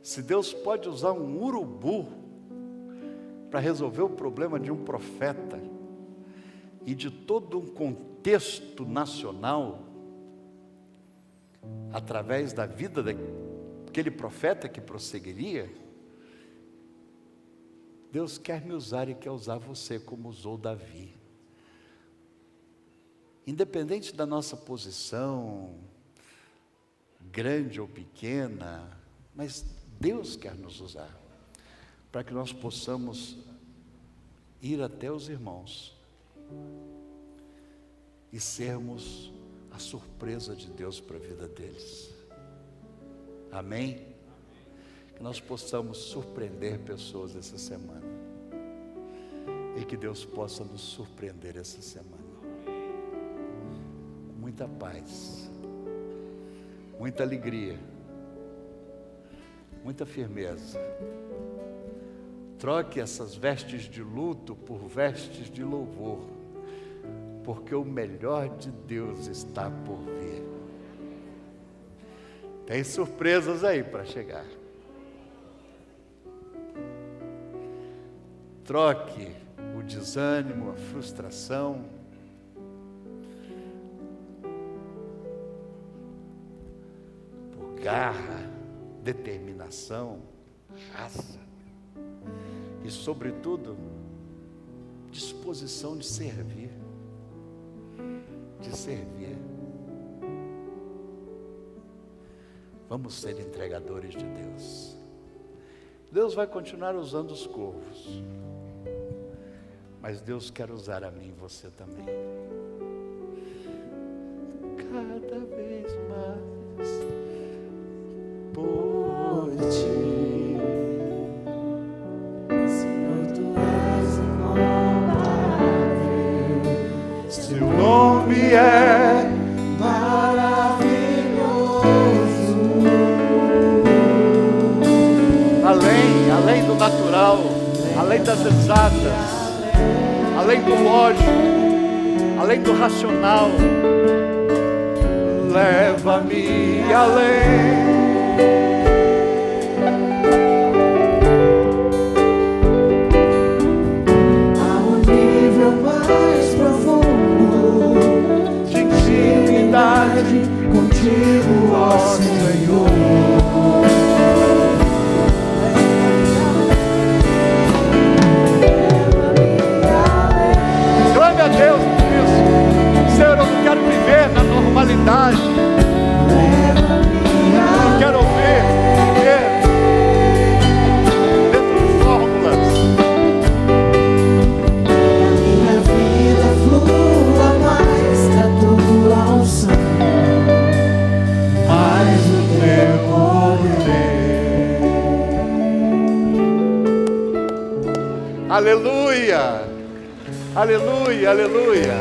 Se Deus pode usar um urubu para resolver o problema de um profeta e de todo um contexto nacional, através da vida daquele profeta que prosseguiria, Deus quer me usar e quer usar você como usou Davi. Independente da nossa posição, grande ou pequena, mas Deus quer nos usar, para que nós possamos ir até os irmãos e sermos a surpresa de Deus para a vida deles. Amém? Que nós possamos surpreender pessoas essa semana. E que Deus possa nos surpreender essa semana. Muita paz, muita alegria, muita firmeza. Troque essas vestes de luto por vestes de louvor, porque o melhor de Deus está por vir. Tem surpresas aí para chegar. Troque o desânimo, a frustração, por garra, determinação, raça e, sobretudo, disposição de servir. De servir. Vamos ser entregadores de Deus. Deus vai continuar usando os corvos, mas Deus quer usar a mim e você também. Cada vez mais por ti. além das exatas, além do lógico, além do racional. Leva-me além. Ao nível mais profundo De intimidade contigo, ó Senhor. Glória a Deus por isso. Senhor, eu não quero viver na normalidade. Eu não quero viver dentro de fórmulas. Minha vida flua mais da tua unção, mais do teu poder. Aleluia, aleluia, aleluia.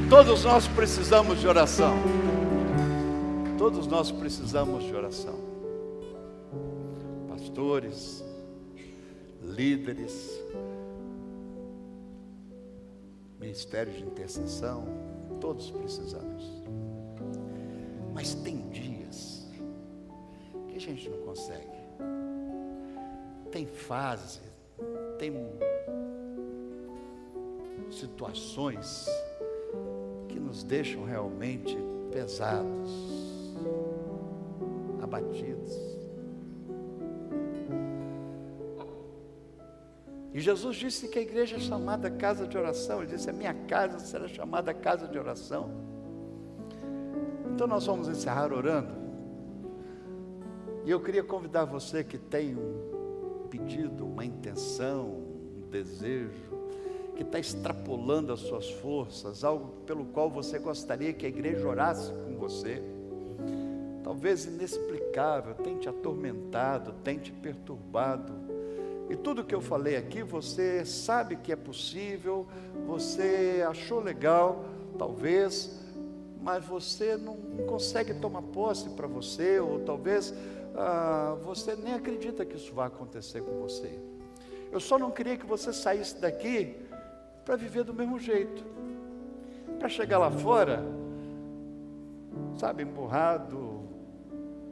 Todos nós precisamos de oração. Todos nós precisamos de oração. Pastores, líderes, ministérios de intercessão, todos precisamos. Mas tem dias que a gente não consegue. Tem fase, tem situações que nos deixam realmente pesados, abatidos. E Jesus disse que a igreja é chamada casa de oração. Ele disse: a minha casa será chamada casa de oração. Então nós vamos encerrar orando. E eu queria convidar você que tem um pedido, uma intenção, um desejo, que está extrapolando as suas forças, algo pelo qual você gostaria que a igreja orasse com você, talvez inexplicável, tem te atormentado, tem te perturbado, e tudo que eu falei aqui, você sabe que é possível, você achou legal, talvez, mas você não consegue tomar posse para você, ou talvez você nem acredita que isso vai acontecer com você. Eu só não queria que você saísse daqui para viver do mesmo jeito, para chegar lá fora, sabe, emburrado,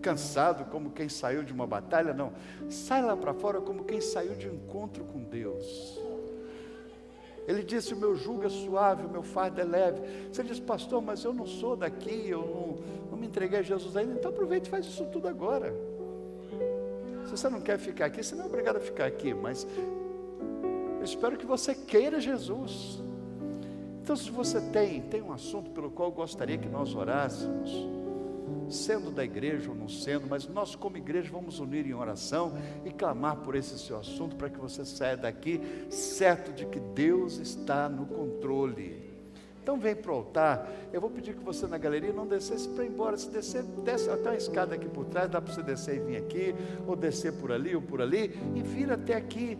cansado, como quem saiu de uma batalha. Não, sai lá para fora como quem saiu de um encontro com Deus. Ele disse: o meu jugo é suave, o meu fardo é leve. Você diz: pastor, mas eu não sou daqui, eu não me entreguei a Jesus ainda. Então aproveite e faz isso tudo agora. Se você não quer ficar aqui, você não é obrigado a ficar aqui, mas eu espero que você queira Jesus. Então, se você tem um assunto pelo qual eu gostaria que nós orássemos, sendo da igreja ou não sendo, mas nós como igreja vamos unir em oração e clamar por esse seu assunto, para que você saia daqui certo de que Deus está no controle. Então vem para o altar. Eu vou pedir que você na galeria não descesse para ir embora. Se descer, desce até uma escada aqui por trás, dá para você descer e vir aqui, ou descer por ali ou por ali, e vir até aqui.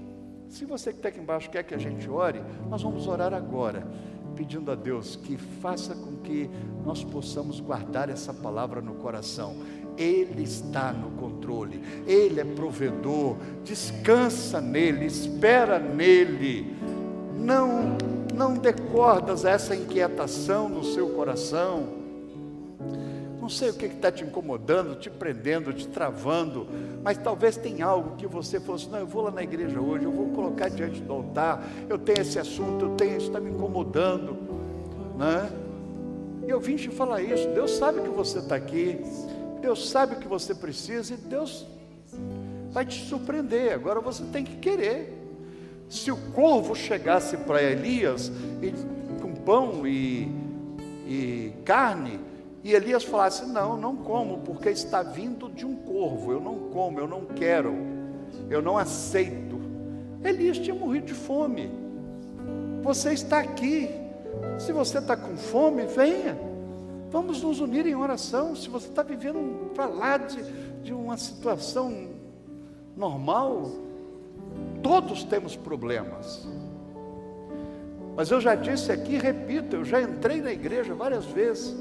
Se você que está aqui embaixo quer que a gente ore, nós vamos orar agora, pedindo a Deus que faça com que nós possamos guardar essa palavra no coração. Ele está no controle, Ele é provedor, descansa nele, espera nele, não dê cordas a essa inquietação no seu coração. Não sei o que está te incomodando, te prendendo, te travando, mas talvez tenha algo que você fosse: não, eu vou lá na igreja hoje, eu vou colocar diante do altar, eu tenho esse assunto, eu tenho, isso está me incomodando, né? E eu vim te falar isso. Deus sabe que você está aqui, Deus sabe o que você precisa, e Deus vai te surpreender. Agora você tem que querer. Se o corvo chegasse para Elias com pão e carne, e Elias falasse: não como, porque está vindo de um corvo, eu não como, eu não quero, eu não aceito, Elias tinha morrido de fome. Você está aqui, se você está com fome, venha, vamos nos unir em oração. Se você está vivendo para lá de uma situação normal, todos temos problemas, mas eu já disse aqui, repito, eu já entrei na igreja várias vezes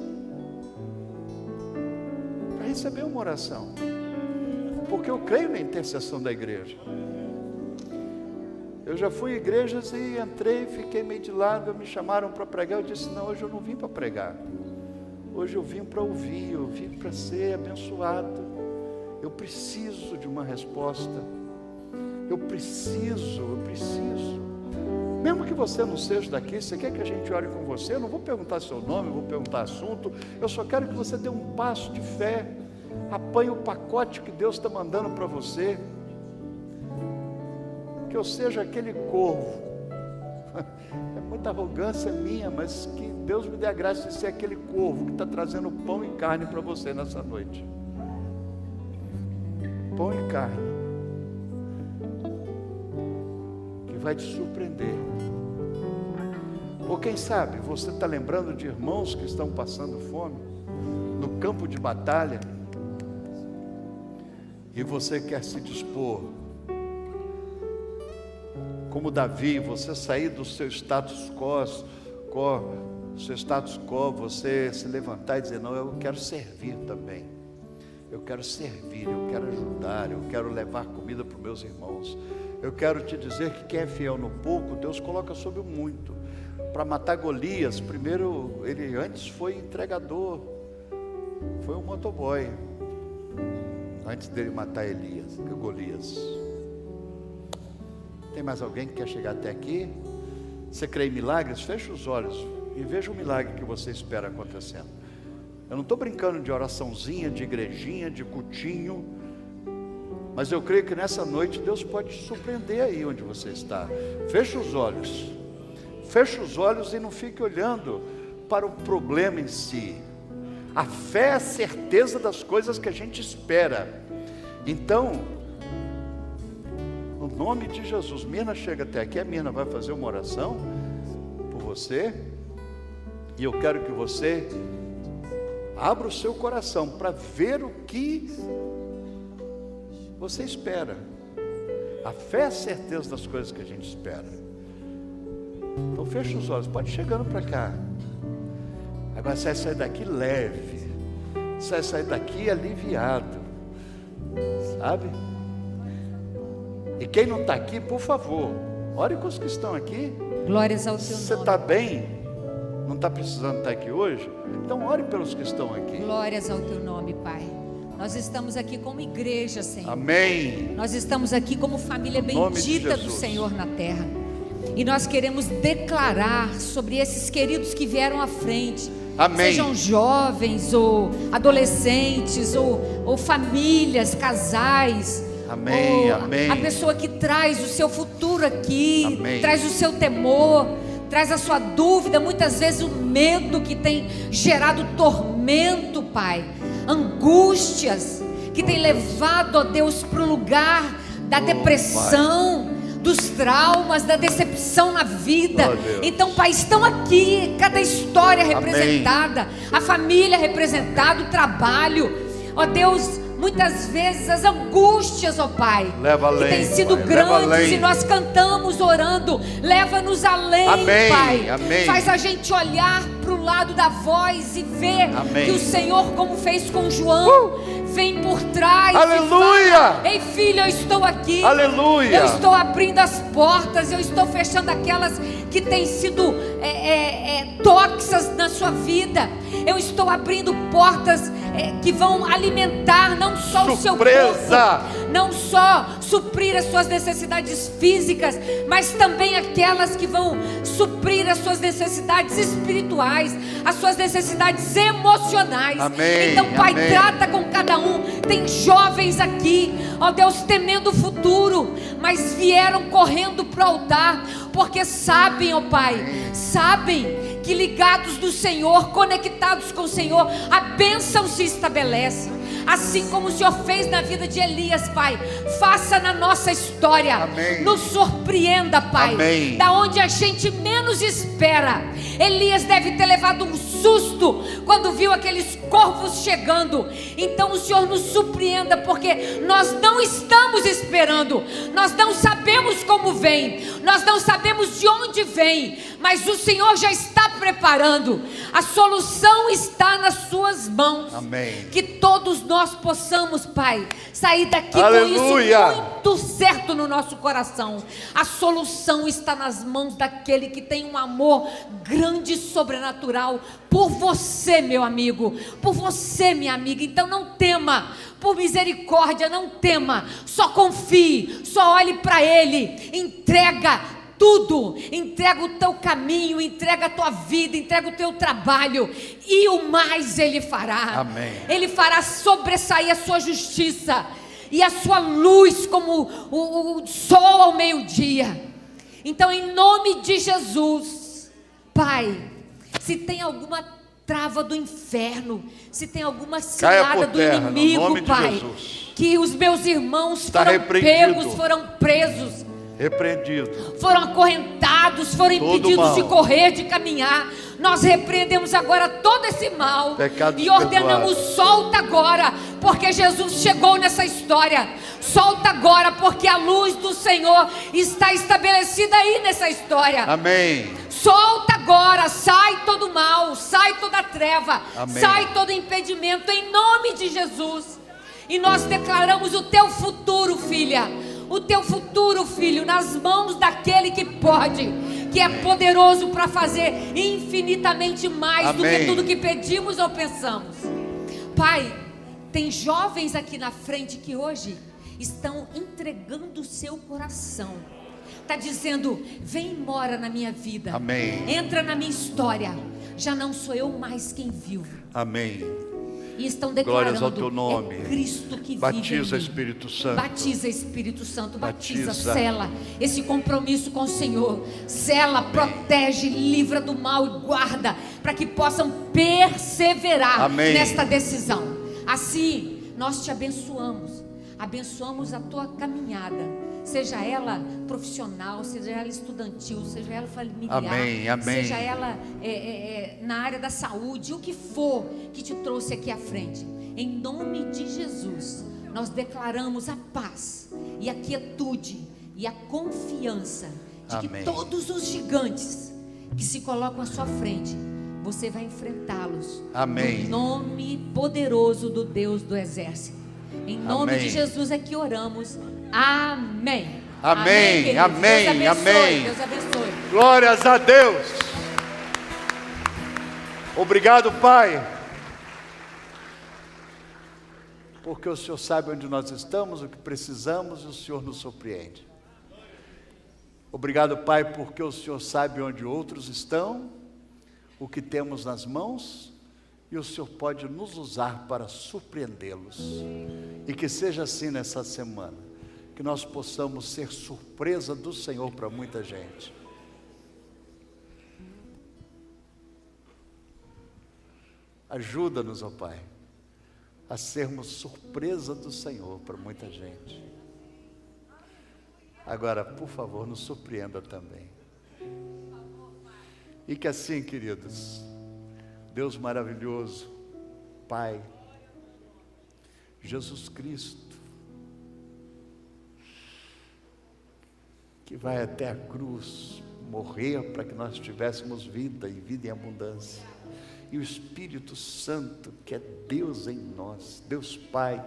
para receber uma oração, porque eu creio na intercessão da igreja. Eu já fui em igrejas e entrei, fiquei meio de lado, me chamaram para pregar, eu disse, não, hoje eu não vim para pregar, hoje eu vim para ouvir, eu vim para ser abençoado, eu preciso de uma resposta, eu preciso, mesmo que você não seja daqui, você quer que a gente ore com você, eu não vou perguntar seu nome, eu vou perguntar assunto, eu só quero que você dê um passo de fé, apanhe o pacote que Deus está mandando para você, que eu seja aquele corvo, é muita arrogância minha, mas que Deus me dê a graça de ser aquele corvo que está trazendo pão e carne para você nessa noite, pão e carne, que vai te surpreender, ou quem sabe, você está lembrando de irmãos que estão passando fome, no campo de batalha, e você quer se dispor, como Davi, você sair do seu status quo, você se levantar e dizer, não, eu quero servir também, eu quero servir, eu quero ajudar, eu quero levar comida para os meus irmãos, eu quero te dizer que quem é fiel no pouco, Deus coloca sobre o muito. Para matar Golias, primeiro, ele antes foi entregador, foi um motoboy, antes dele matar Golias. Tem mais alguém que quer chegar até aqui? Você crê em milagres? Feche os olhos e veja o milagre que você espera acontecendo. Eu não estou brincando de oraçãozinha, de igrejinha, de cultinho, mas eu creio que nessa noite Deus pode te surpreender aí onde você está. Feche os olhos e não fique olhando para o problema em si. A fé é a certeza das coisas que a gente espera. Então, no nome de Jesus, Mirna chega até aqui, a Mirna vai fazer uma oração por você, e eu quero que você abra o seu coração para ver o que você espera. A fé é a certeza das coisas que a gente espera. Então feche os olhos, pode ir chegando para cá. Agora você vai sair daqui leve, você vai sair daqui aliviado, sabe? E quem não está aqui, por favor, ore com os que estão aqui. Glórias ao teu nome. Você está bem? Não está precisando estar aqui hoje? Então ore pelos que estão aqui. Glórias ao teu nome, Pai. Nós estamos aqui como igreja, Senhor. Amém. Nós estamos aqui como família No nome de bendita do Jesus. Senhor na terra. E nós queremos declarar sobre esses queridos que vieram à frente. Amém. Sejam jovens ou adolescentes ou famílias, casais. Amém, amém. A pessoa que traz o seu futuro aqui, Amém. traz o seu temor, traz a sua dúvida, muitas vezes o medo que tem gerado tormento, Pai, angústias que tem levado, ó Deus, para o lugar da depressão, dos traumas, da decepção na vida. Então, Pai, estão aqui cada história representada, a família representada, o trabalho, ó Deus, muitas vezes as angústias, ó Pai, Leva além, que têm sido Pai, leva grandes, além. e nós cantamos orando, leva-nos além, Amém, Pai, amém. faz a gente olhar para o lado da voz e ver Amém. que o Senhor, como fez com João, vem por trás. Aleluia! E fala, ei filho, eu estou aqui. Aleluia! Eu estou abrindo as portas, eu estou fechando aquelas que têm sido tóxicas na sua vida. Eu estou abrindo portas que vão alimentar não só o seu corpo, não só suprir as suas necessidades físicas, mas também aquelas que vão suprir as suas necessidades espirituais, as suas necessidades emocionais. Amém, então, Pai, amém. trata com cada um. Tem jovens aqui, ó Deus, temendo o futuro, mas vieram correndo para o altar, porque sabem, ó Pai, sabem que ligados do Senhor, conectados com o Senhor, a bênção se estabelece. Assim como o Senhor fez na vida de Elias, Pai, faça na nossa história. Amém. Nos surpreenda, Pai. Amém. Da onde a gente menos espera. Elias deve ter levado um susto quando viu aqueles corvos chegando. Então o Senhor nos surpreenda, porque nós não estamos esperando, nós não sabemos como vem, nós não sabemos de onde vem, mas o Senhor já está preparando. A solução está nas suas mãos. Amém. Que todos nós possamos, Pai, sair daqui Aleluia. com isso muito certo no nosso coração. A solução está nas mãos daquele que tem um amor grande e sobrenatural por você, meu amigo, por você, minha amiga. Então não tema, por misericórdia, não tema, só confie, só olhe para Ele, entrega tudo, entrega o teu caminho, entrega a tua vida, entrega o teu trabalho, e o mais Ele fará. Amém. Ele fará sobressair a sua justiça e a sua luz como o sol ao meio-dia. Então, em nome de Jesus, Pai, se tem alguma trava do inferno, se tem alguma cilada do terra, no nome inimigo, de Pai, Jesus. que os meus irmãos Está foram repreendido. pegos, foram presos, Repreendido. foram acorrentados, foram Todo impedidos mal. de correr, de caminhar. Nós repreendemos agora todo esse mal Pecados e ordenamos: perdoados. solta agora, porque Jesus chegou nessa história. Solta agora, porque a luz do Senhor está estabelecida aí nessa história. Amém. Solta agora, sai todo mal, sai toda treva, Amém. sai todo impedimento, em nome de Jesus. E nós declaramos o teu futuro, filha, o teu futuro, filho, nas mãos daquele que pode, que é poderoso para fazer infinitamente mais do que Amém. tudo que pedimos ou pensamos. Pai, tem jovens aqui na frente que hoje estão entregando o seu coração. Está dizendo: vem e mora na minha vida. Amém. Entra na minha história. Já não sou eu mais quem vivo. Amém. E estão declarando: Glórias ao teu nome. é Cristo que Batiza, vive em mim. Espírito Santo. Batiza, Espírito Santo, batiza, Batiza. sela esse compromisso com o Senhor. Sela, protege, livra do mal e guarda, para que possam perseverar Amém. nesta decisão. Assim, nós te abençoamos. Abençoamos a tua caminhada, seja ela profissional, seja ela estudantil, seja ela familiar, Amém, amém. seja ela na área da saúde, o que for que te trouxe aqui à frente. Em nome de Jesus, nós declaramos a paz e a quietude e a confiança de Amém. que todos os gigantes que se colocam à sua frente, você vai enfrentá-los. Amém. No nome poderoso do Deus do exército. Em nome Amém. de Jesus é que oramos. Amém. Amém, queridos. amém, Deus abençoe, amém. Deus abençoe. Glórias a Deus. Obrigado, Pai, porque o Senhor sabe onde nós estamos, o que precisamos, e o Senhor nos surpreende. Obrigado, Pai, porque o Senhor sabe onde outros estão, o que temos nas mãos, e o Senhor pode nos usar para surpreendê-los. E que seja assim nessa semana, que nós possamos ser surpresa do Senhor para muita gente. Ajuda-nos, ó Pai, a sermos surpresa do Senhor para muita gente. Agora, por favor, nos surpreenda também. E que assim, queridos, Deus maravilhoso, Pai, Jesus Cristo, que vai até a cruz, morrer para que nós tivéssemos vida e vida em abundância, e o Espírito Santo, que é Deus em nós, Deus Pai,